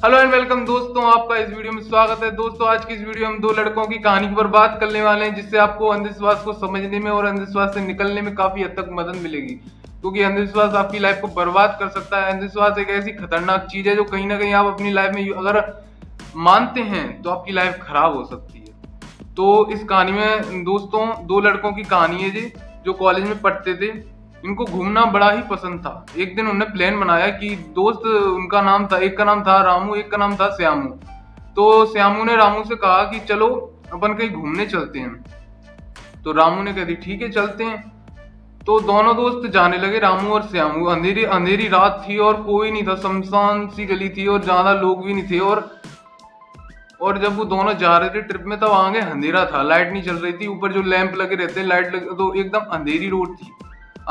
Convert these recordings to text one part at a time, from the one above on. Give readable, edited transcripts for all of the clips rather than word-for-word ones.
Hello and welcome दोस्तों, आपका इस वीडियो में स्वागत है। दोस्तों आज की इस वीडियो में दो लड़कों की कहानी पर बात करने वाले हैं, जिससे आपको अंधविश्वास को समझने में और अंधविश्वास से निकलने में काफी हद तक मदद मिलेगी, क्योंकि अंधविश्वास आपकी लाइफ को बर्बाद कर सकता है। अंधविश्वास एक ऐसी खतरनाक चीज है जो कहीं ना कहीं आप अपनी लाइफ में अगर मानते हैं तो आपकी लाइफ खराब हो सकती है। तो इस कहानी में दोस्तों दो लड़कों की कहानी है जी, जो कॉलेज में पढ़ते थे। इनको घूमना बड़ा ही पसंद था। एक दिन उन्होंने प्लान बनाया कि दोस्त, उनका नाम था, एक का नाम था रामू, एक का नाम था श्यामू। तो श्यामू ने रामू से कहा कि चलो अपन कहीं घूमने चलते हैं। तो रामू ने कह दी ठीक है चलते हैं। तो दोनों दोस्त जाने लगे, रामू और श्यामू। अंधेरी अंधेरी रात थी और कोई नहीं था, शमशान सी गली थी और ज्यादा लोग भी नहीं थे। और जब वो दोनों जा रहे थे ट्रिप में, तब आगे अंधेरा था, लाइट नहीं चल रही थी। ऊपर जो लैंप लगे रहते हैं, लाइट लगे, तो एकदम अंधेरी रोड थी,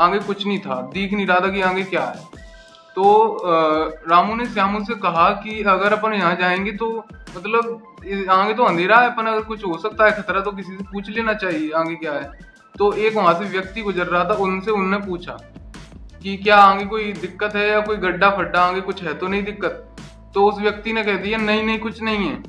आगे कुछ नहीं था, दिख नहीं रहा था कि आगे क्या है। तो रामू ने श्यामू से कहा कि अगर अपन यहाँ जाएंगे तो मतलब आगे तो अंधेरा है, अपन अगर कुछ हो सकता है खतरा, तो किसी से पूछ लेना चाहिए आगे क्या है। तो एक वहां से व्यक्ति गुजर रहा था, उनसे उनने पूछा कि क्या आगे कोई दिक्कत है या कोई गड्ढा फड्डा आगे कुछ है तो नहीं दिक्कत। तो उस व्यक्ति ने कह दिया नहीं नहीं कुछ नहीं है।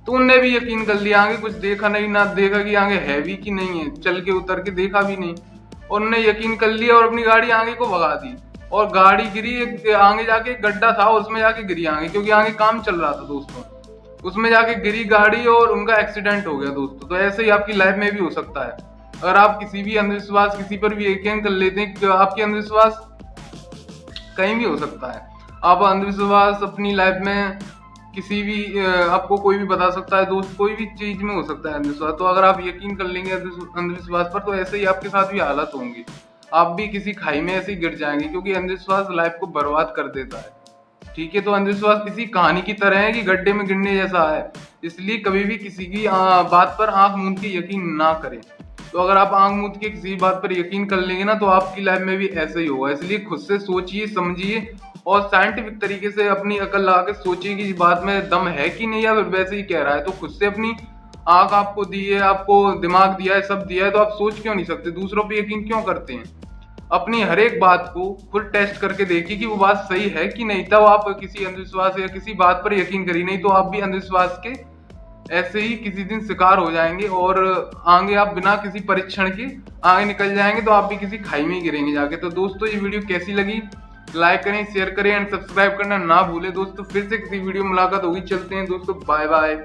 तो उनने भी यकीन कर लिया, आगे कुछ देखा नहीं, ना देखा कि आगे है भी कि नहीं है, चल के उतर के देखा भी नहीं। और उन्होंने यकीन कर लिया और अपनी गाड़ी आगे को भगा दी। और गाड़ी गिरी, एक आगे जाके एक गड्ढा था, उसमें जाके गिरी आगे, क्योंकि आगे काम चल रहा था दोस्तों। उसमें जाके गिरी गाड़ी और उनका एक्सीडेंट हो गया दोस्तों। तो ऐसे ही आपकी लाइफ में भी हो सकता है। अगर आप किसी भी अंधविश्वास, किसी पर भी यकीन कर लेते हैं, तो आपकी अंधविश्वास कहीं भी हो सकता है। आप अंधविश्वास अपनी लाइफ में किसी भी आपको कोई भी बता सकता है दोस्त, कोई भी चीज में हो सकता है अंधविश्वास। तो अगर आप यकीन कर लेंगे अंधविश्वास पर, तो ऐसे ही आपके साथ भी हालत होंगी, आप भी किसी खाई में ऐसे ही गिर जाएंगे, क्योंकि अंधविश्वास लाइफ को बर्बाद कर देता है। ठीक है, तो अंधविश्वास किसी कहानी की तरह है कि गड्ढे में गिरने जैसा है। इसलिए कभी भी किसी की बात पर आंख मूंद के यकीन ना करें। तो अगर आप आंख मूंद के किसी बात पर यकीन कर लेंगे ना, तो आपकी लाइफ में भी ऐसे ही होगा। इसलिए खुद से सोचिए, समझिए और साइंटिफिक तरीके से अपनी अकल लगा के सोचिए कि इस बात में दम है कि नहीं, या फिर वैसे ही कह रहा है। तो खुद से अपनी आंख आपको दी है, आपको दिमाग दिया है, सब दिया है, तो आप सोच क्यों नहीं सकते? दूसरों पे यकीन क्यों करते हैं? अपनी हर एक बात को खुद टेस्ट करके देखिए कि वो बात सही है कि नहीं, तब आप किसी अंधविश्वास या किसी बात पर यकीन करिए। नहीं तो आप भी अंधविश्वास के ऐसे ही किसी दिन शिकार हो जाएंगे और आगे आप बिना किसी परीक्षण के आगे निकल जाएंगे, तो आप भी किसी खाई में ही गिरेंगे जाके। तो दोस्तों ये वीडियो कैसी लगी, लाइक करें, शेयर करें एंड सब्सक्राइब करना ना भूलें दोस्तों। फिर से किसी वीडियो में मुलाकात होगी, चलते हैं दोस्तों, बाय बाय।